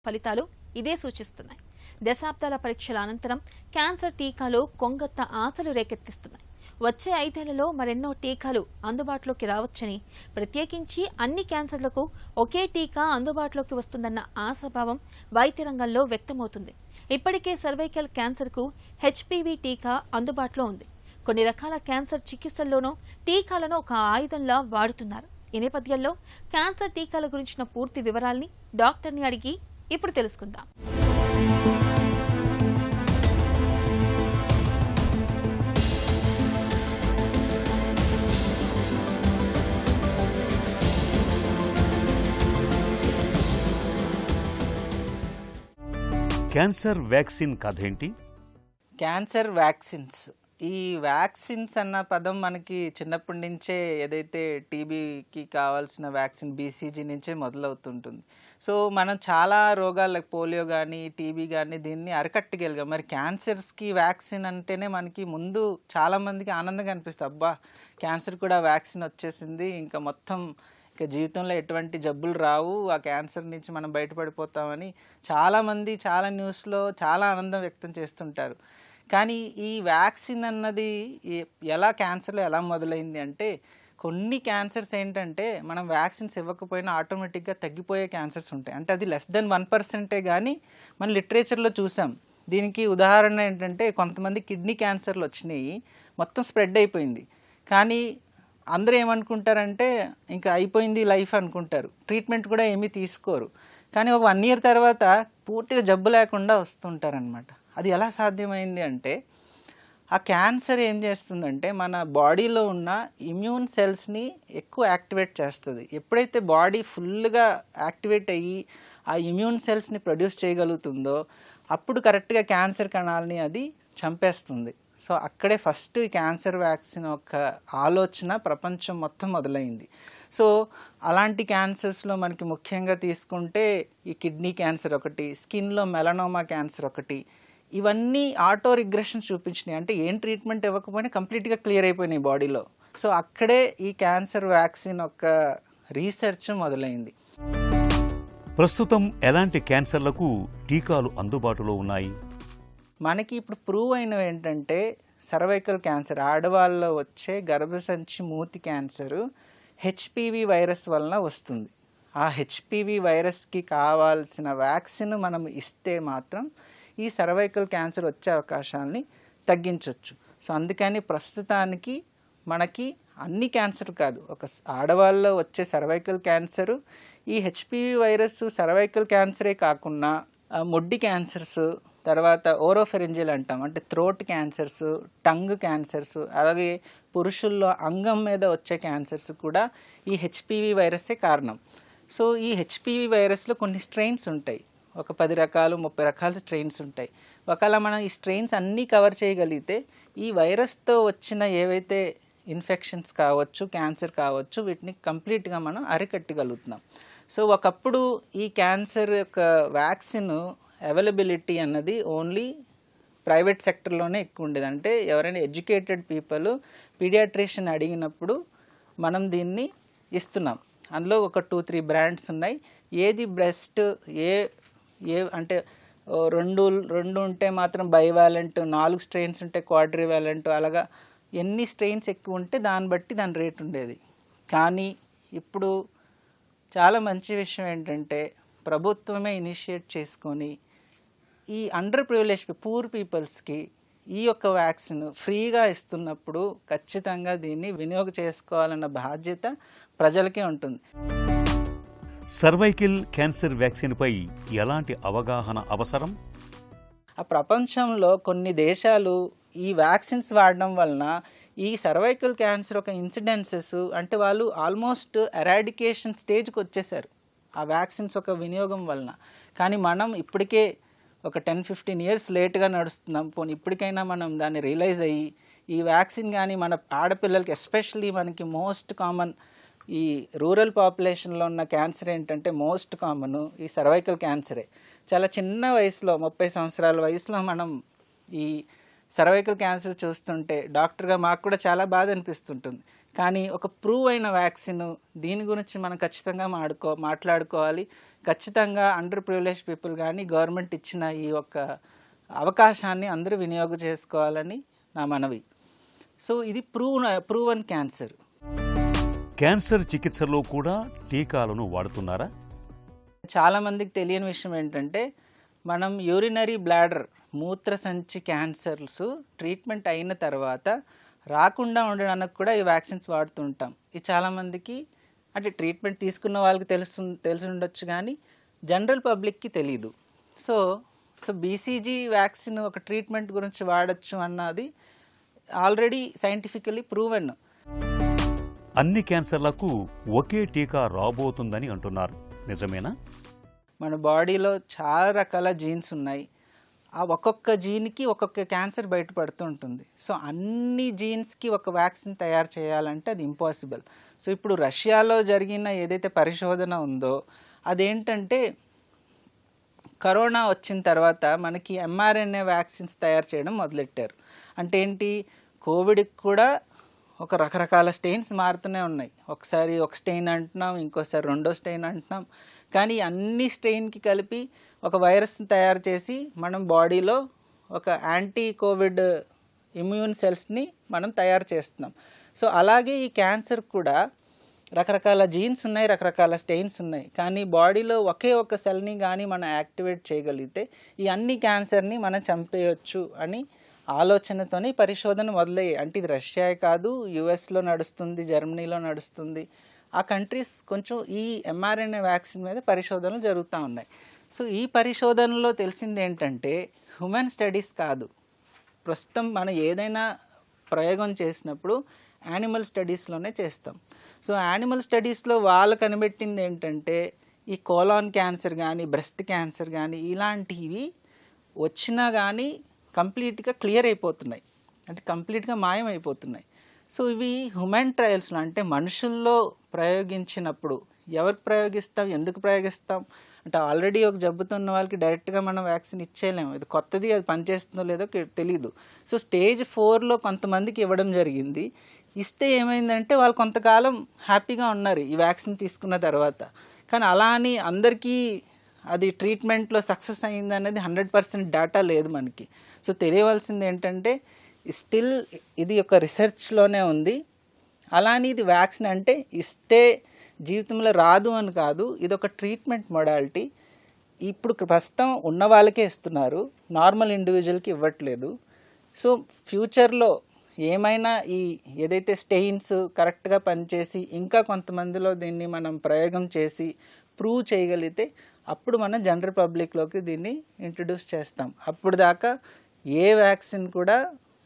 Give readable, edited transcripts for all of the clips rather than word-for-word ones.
ఫలితాలు ఇదే సూచిస్తున్నాయి. దశాబ్దాల పరీక్షల అనంతరం క్యాన్సర్ టీకాలు కొంగొత్త ఆశలు రేకెత్తిస్తున్నాయి. వచ్చే 5 ఏళ్లలో మరెన్నో టీకాలు అందుబాటులోకి రావచ్చని, ప్రత్యేకించి అన్ని క్యాన్సర్లకు ఒకే టీకా అందుబాటులోకి వస్తుందన్న ఆశాభావం వైద్య రంగంలో వ్యక్తమవుతుంది. ఇప్పటికే సర్వైకల్ క్యాన్సర్కు హెచ్పివి టీకా అందుబాటులో ఉంది. కొన్ని రకాల క్యాన్సర్ చికిత్సల్లోనూ టీకాలను ఒక ఆయుధంలా వాడుతున్నారు. ఈ నేపథ్యంలో క్యాన్సర్ టీకాల గురించిన పూర్తి వివరాల్ని డాక్టర్ని అడిగి ఇప్పుడు తెలుసుకుందాం. క్యాన్సర్ వ్యాక్సిన్ కథ ఏంటి? క్యాన్సర్ వ్యాక్సిన్స్, ఈ వ్యాక్సిన్స్ అన్న పదం మనకి చిన్నప్పటి నుంచే ఏదైతే టీబీకి కావాల్సిన వ్యాక్సిన్ బీసీజీ నుంచే మొదలవుతుంటుంది. సో మనం చాలా రోగాలు లైక్ పోలియో కానీ టీబీ కానీ దీన్ని అరికట్టగలిగాం. మరి క్యాన్సర్స్కి వ్యాక్సిన్ అంటేనే మనకి ముందు చాలామందికి ఆనందంగా అనిపిస్తుంది, అబ్బా క్యాన్సర్ కూడా వ్యాక్సిన్ వచ్చేసింది, ఇంకా మొత్తం ఇక జీవితంలో ఎటువంటి జబ్బులు రావు, ఆ క్యాన్సర్ నుంచి మనం బయటపడిపోతామని చాలామంది చాలా న్యూస్లో చాలా ఆనందం వ్యక్తం చేస్తుంటారు. కానీ ఈ వ్యాక్సిన్ అన్నది క్యాన్సర్లో ఎలా మొదలైంది అంటే, కొన్ని క్యాన్సర్స్ ఏంటంటే మనం వ్యాక్సిన్స్ ఇవ్వకపోయినా ఆటోమేటిక్గా తగ్గిపోయే క్యాన్సర్స్ ఉంటాయి. అంటే అది <1% కానీ మన లిటరేచర్లో చూసాం. దీనికి ఉదాహరణ ఏంటంటే, కొంతమంది కిడ్నీ క్యాన్సర్లు వచ్చినాయి, మొత్తం స్ప్రెడ్ అయిపోయింది. కానీ అందరూ ఏమనుకుంటారంటే ఇంకా అయిపోయింది లైఫ్ అనుకుంటారు, ట్రీట్మెంట్ కూడా ఏమీ తీసుకోరు. కానీ ఒక 1 year తర్వాత పూర్తిగా జబ్బు లేకుండా వస్తుంటారనమాట. అది ఎలా సాధ్యమైంది అంటే, ఆ క్యాన్సర్ ఏం చేస్తుందంటే మన బాడీలో ఉన్న ఇమ్యూన్ సెల్స్ని ఎక్కువ యాక్టివేట్ చేస్తుంది. ఎప్పుడైతే బాడీ ఫుల్గా యాక్టివేట్ అయ్యి ఆ ఇమ్యూన్ సెల్స్ని ప్రొడ్యూస్ చేయగలుగుతుందో అప్పుడు కరెక్ట్గా క్యాన్సర్ కణాలని అది చంపేస్తుంది. సో అక్కడే ఫస్ట్ ఈ క్యాన్సర్ వ్యాక్సిన్ యొక్క ఆలోచన ప్రపంచం మొత్తం మొదలైంది. సో అలాంటి క్యాన్సర్స్లో మనకి ముఖ్యంగా తీసుకుంటే ఈ కిడ్నీ క్యాన్సర్ ఒకటి, స్కిన్లో మెలనోమా క్యాన్సర్ ఒకటి, ఇవన్నీ ఆటో రిగ్రెషన్ చూపించినాయి. అంటే ఏం ట్రీట్మెంట్ ఇవ్వకపోయినా కంప్లీట్గా క్లియర్ అయిపోయినాయి బాడీలో. సో అక్కడే ఈ క్యాన్సర్ వ్యాక్సిన్ యొక్క రీసెర్చ్ మొదలైంది. ప్రస్తుతం ఎలాంటి క్యాన్సర్లకు టీకాలు అందుబాటులో ఉన్నాయి? మనకి ఇప్పుడు ప్రూవ్ అయినవి ఏంటంటే, సర్వైకల్ క్యాన్సర్, ఆడవాళ్ళలో వచ్చే గర్భసంచి మూతి క్యాన్సరు హెచ్పివి వైరస్ వలన వస్తుంది. ఆ హెచ్పివి వైరస్కి కావాల్సిన వ్యాక్సిన్ మనం ఇస్తే మాత్రం ఈ సర్వైకల్ క్యాన్సర్ వచ్చే అవకాశాలని తగ్గించవచ్చు. సో అందుకని ప్రస్తుతానికి మనకి అన్ని క్యాన్సర్ కాదు, ఒక ఆడవాళ్ళలో వచ్చే సర్వైకల్ క్యాన్సరు, ఈ హెచ్పివి వైరస్ సర్వైకల్ క్యాన్సరే కాకుండా మొడ్డి క్యాన్సర్స్, తర్వాత ఓరోఫెరింజియల్ అంటాం అంటే థ్రోట్ క్యాన్సర్స్, టంగ్ క్యాన్సర్స్, అలాగే పురుషుల్లో అంగం మీద వచ్చే క్యాన్సర్స్ కూడా ఈ హెచ్పివి వైరస్సే కారణం. సో ఈ హెచ్పివి వైరస్లో కొన్ని స్ట్రెయిన్స్ ఉంటాయి, ఒక 10 రకాలు 30 రకాల స్ట్రెయిన్స్ ఉంటాయి. ఒకవేళ మనం ఈ స్ట్రెయిన్స్ అన్నీ కవర్ చేయగలిగితే ఈ వైరస్తో వచ్చిన ఏవైతే ఇన్ఫెక్షన్స్ కావచ్చు, క్యాన్సర్ కావచ్చు, వీటిని కంప్లీట్గా మనం అరికట్టగలుగుతున్నాం. సో ఒకప్పుడు ఈ క్యాన్సర్ యొక్క వ్యాక్సిన్ అవైలబిలిటీ అన్నది ఓన్లీ ప్రైవేట్ సెక్టర్లోనే ఎక్కువ ఉండేది. అంటే ఎవరైనా ఎడ్యుకేటెడ్ పీపుల్ పీడియాట్రిషియన్ అడిగినప్పుడు మనం దీన్ని ఇస్తున్నాం. అందులో ఒక 2-3 బ్రాండ్స్ ఉన్నాయి. ఏది బెస్ట్, ఏ అంటే రెండు ఉంటే మాత్రం బైవాలెంట్, 4 స్ట్రెయిన్స్ ఉంటే క్వాడ్రివాలెంట్, అలాగా ఎన్ని స్ట్రెయిన్స్ ఎక్కువ ఉంటే దాన్ని బట్టి దాని రేట్ ఉండేది. కానీ ఇప్పుడు చాలా మంచి విషయం ఏంటంటే, ప్రభుత్వమే ఇనిషియేట్ చేసుకొని ఈ అండర్ ప్రివిలేజ్ పూర్ పీపుల్స్కి ఈ యొక్క వ్యాక్సిన్ ఫ్రీగా ఇస్తున్నప్పుడు ఖచ్చితంగా దీన్ని వినియోగం చేసుకోవాలన్న బాధ్యత ప్రజలకే ఉంటుంది. సర్వైకల్ క్యాన్సర్ వ్యాక్సిన్పై ఎలాంటి అవగాహన అవసరం? ఆ ప్రపంచంలో కొన్ని దేశాలు ఈ వ్యాక్సిన్స్ వాడడం వలన ఈ సర్వైకల్ క్యాన్సర్ ఒక ఇన్సిడెన్సెస్ అంటే వాళ్ళు ఆల్మోస్ట్ ఎరాడికేషన్ స్టేజ్కి వచ్చేసారు ఆ వ్యాక్సిన్స్ ఒక వినియోగం వలన. కానీ మనం ఇప్పటికే ఒక 10-15 years లేట్గా నడుస్తున్నాం. పోనీ ఇప్పటికైనా మనం దాన్ని రియలైజ్ అయ్యి ఈ వ్యాక్సిన్ కానీ మన ఆడపిల్లలకి, ఎస్పెషల్లీ మనకి మోస్ట్ కామన్ ఈ రూరల్ పాపులేషన్లో ఉన్న క్యాన్సర్ ఏంటంటే మోస్ట్ కామన్ ఈ సర్వైకల్ క్యాన్సరే. చాలా చిన్న వయసులో 30 సంవత్సరాల వయసులో మనం ఈ సర్వైకల్ క్యాన్సర్ చూస్తుంటే డాక్టర్గా మాకు కూడా చాలా బాధ అనిపిస్తుంటుంది. కానీ ఒక ప్రూవ్ అయిన వ్యాక్సిన్ దీని గురించి మనం ఖచ్చితంగా మాట్లాడుకోవాలి. ఖచ్చితంగా అండర్ ప్రివిలేజ్ పీపుల్ కానీ గవర్నమెంట్ ఇచ్చిన ఈ యొక్క అవకాశాన్ని అందరూ వినియోగం చేసుకోవాలని నా మనవి. సో ఇది ప్రూవన్ క్యాన్సర్. క్యాన్సర్ చికిత్సలో కూడా టీకాలను వాడుతున్నారా? చాలామందికి తెలియని విషయం ఏంటంటే మనం యూరినరీ బ్లాడర్ మూత్రసంచి క్యాన్సర్స్ ట్రీట్మెంట్ అయిన తర్వాత రాకుండా ఉండడానికి కూడా ఈ వ్యాక్సిన్స్ వాడుతుంటాం. ఇది చాలామందికి అంటే ట్రీట్మెంట్ తీసుకున్న వాళ్ళకి తెలిసి ఉండొచ్చు కానీ జనరల్ పబ్లిక్కి తెలీదు. సో బీసీజీ వ్యాక్సిన్ ఒక ట్రీట్మెంట్ గురించి వాడచ్చు అన్నది ఆల్రెడీ సైంటిఫికల్లీ ప్రూవెన్. అన్ని క్యాన్సర్లకు ఒకే టీకా రాబోతుందని అంటున్నారు, నిజమేనా? మన బాడీలో చాలా రకాల జీన్స్ ఉన్నాయి. ఆ ఒక్కొక్క జీన్కి ఒక్కొక్క క్యాన్సర్ బయటపడుతూ ఉంటుంది. సో అన్ని జీన్స్కి ఒక వ్యాక్సిన్ తయారు చేయాలంటే అది ఇంపాసిబుల్. సో ఇప్పుడు రష్యాలో జరిగిన ఏదైతే పరిశోధన ఉందో అదేంటంటే కరోనా వచ్చిన తర్వాత మనకి mRNA వ్యాక్సిన్స్ తయారు చేయడం మొదలెట్టారు. అంటే ఏంటి, కోవిడ్కి కూడా ఒక రకరకాల స్టెయిన్స్ మారుతూనే ఉన్నాయి. ఒకసారి ఒక స్టెయిన్ అంటున్నాం, ఇంకోసారి రెండో స్టెయిన్ అంటున్నాం. కానీ అన్ని స్ట్రెయిన్కి కలిపి ఒక వైరస్ని తయారు చేసి మనం బాడీలో ఒక యాంటీ కోవిడ్ ఇమ్యూన్ సెల్స్ని మనం తయారు చేస్తున్నాం. సో అలాగే ఈ క్యాన్సర్ కూడా రకరకాల జీన్స్ ఉన్నాయి, రకరకాల స్టెయిన్స్ ఉన్నాయి. కానీ బాడీలో ఒకే ఒక సెల్ని కానీ మనం యాక్టివేట్ చేయగలిగితే ఈ అన్ని క్యాన్సర్ని మనం చంపేయచ్చు అని ఆలోచనతోనే పరిశోధన మొదలయ్యాయి. అంటే ఇది రష్యా కాదు, యుఎస్లో నడుస్తుంది, జర్మనీలో నడుస్తుంది. ఆ కంట్రీస్ కొంచెం ఈ mRNA వ్యాక్సిన్ మీద పరిశోధనలు జరుగుతూ ఉన్నాయి. సో ఈ పరిశోధనలో తెలిసింది ఏంటంటే హ్యూమన్ స్టడీస్ కాదు, ప్రస్తుతం మనం ఏదైనా ప్రయోగం చేసినప్పుడు యానిమల్ స్టడీస్లోనే చేస్తాం. సో యానిమల్ స్టడీస్లో వాళ్ళు కనిపెట్టింది ఏంటంటే ఈ కోలాన్ క్యాన్సర్ కానీ బ్రెస్ట్ క్యాన్సర్ కానీ ఇలాంటివి వచ్చినా కానీ కంప్లీట్గా క్లియర్ అయిపోతున్నాయి, అంటే కంప్లీట్గా మాయమైపోతున్నాయి. సో ఇవి హ్యూమన్ ట్రయల్స్లో అంటే మనుషుల్లో ప్రయోగించినప్పుడు ఎవరికి ప్రయోగిస్తాం, ఎందుకు ప్రయోగిస్తాం అంటే ఆల్రెడీ ఒక జబ్బుతున్న వాళ్ళకి డైరెక్ట్గా మనం వ్యాక్సిన్ ఇచ్చేయలేము. ఇది కొత్తది, అది పనిచేస్తుందో లేదో తెలీదు. సో స్టేజ్ 4లో కొంతమందికి ఇవ్వడం జరిగింది. ఇస్తే ఏమైందంటే వాళ్ళు కొంతకాలం హ్యాపీగా ఉన్నారు ఈ వ్యాక్సిన్ తీసుకున్న తర్వాత. కానీ అలా అని అందరికీ అది ట్రీట్మెంట్లో సక్సెస్ అయింది అనేది 100% డేటా లేదు మనకి. సో తెలియవలసింది ఏంటంటే స్టిల్ ఇది ఒక రీసెర్చ్లోనే ఉంది. అలానే ఇది వ్యాక్సిన్ అంటే ఇస్తే జీవితంలో రాదు అని కాదు, ఇది ఒక ట్రీట్మెంట్ మొడాలిటీ. ఇప్పుడు ప్రస్తుతం ఉన్న వాళ్ళకే ఇస్తున్నారు, నార్మల్ ఇండివిజువల్కి ఇవ్వట్లేదు. సో ఫ్యూచర్లో ఏమైనా ఈ ఏదైతే స్టెయిన్స్ కరెక్ట్గా పనిచేసి ఇంకా కొంతమందిలో దీన్ని మనం ప్రయోగం చేసి ప్రూవ్ చేయగలిగితే అప్పుడు మనం జనరల్ పబ్లిక్లోకి దీన్ని ఇంట్రడ్యూస్ చేస్తాం. అప్పుడు దాకా ఏ వ్యాక్సిన్ కూడా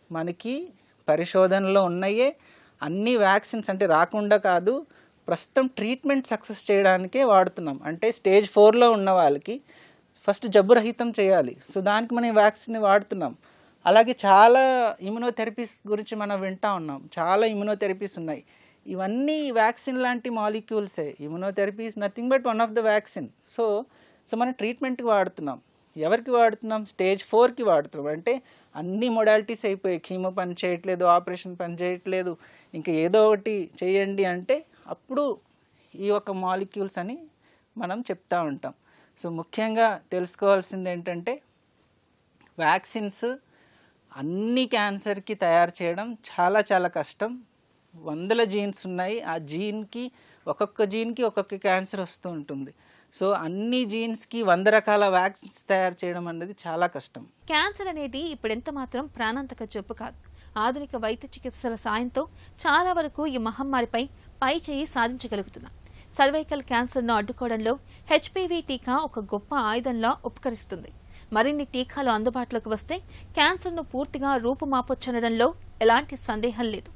మనకి పరిశోధనలో ఉన్నాయే అన్ని వ్యాక్సిన్స్ అంటే రాకుండా కాదు, ప్రస్తుతం ట్రీట్మెంట్ సక్సెస్ చేయడానికే వాడుతున్నాం. అంటే స్టేజ్ 4లో ఉన్న వాళ్ళకి ఫస్ట్ జబ్బు రహితం చేయాలి. సో దానికి మనం ఈ వ్యాక్సిన్ని వాడుతున్నాం. అలాగే చాలా ఇమ్యునోథెరపీస్ గురించి మనం వింటూ ఉన్నాం, చాలా ఇమ్యునోథెరపీస్ ఉన్నాయి. ఇవన్నీ వ్యాక్సిన్ లాంటి మాలిక్యూల్సే. Immunotherapy is nothing but one of the vaccine. So మనం ట్రీట్మెంట్కి వాడుతున్నాం. ఎవరికి వాడుతున్నాం? స్టేజ్ 4కి వాడుతున్నాం. అంటే అన్ని మొడాలిటీస్ అయిపోయాయి, కీమో పని చేయట్లేదు, ఆపరేషన్ పని చేయట్లేదు, ఇంకా ఏదో ఒకటి చేయండి అంటే అప్పుడు ఈ యొక్క మాలిక్యూల్స్ అని మనం చెప్తూ ఉంటాం. సో ముఖ్యంగా తెలుసుకోవాల్సింది ఏంటంటే వ్యాక్సిన్స్ అన్ని క్యాన్సర్కి తయారు చేయడం చాలా చాలా కష్టం. 100 జీన్స్ ఉన్నాయి, ఆ ఒక్కొక్క జీన్కి ఒక్కొక్క క్యాన్సర్ వస్తూ ఉంటుంది. సో అన్ని జీన్స్కి 100 రకాల వ్యాక్సిన్స్ తయారు చేయడం అనేది చాలా కష్టం. క్యాన్సర్ అనేది ఇప్పుడెంత మాత్రం ప్రాణాంతక జబ్బు కాదు. ఆధునిక వైద్య చికిత్సల సాయంతో చాలా వరకు ఈ మహమ్మారిపై పై చేయి సాధించగలుగుతున్నాం. సర్వైకల్ క్యాన్సర్ను అడ్డుకోవడంలో HPV టీకా ఒక గొప్ప ఆయుధంలా ఉపకరిస్తుంది. మరిన్ని టీకాలు అందుబాటులోకి వస్తే క్యాన్సర్ను పూర్తిగా రూపుమాపొచ్చనడంలో ఎలాంటి సందేహం లేదు.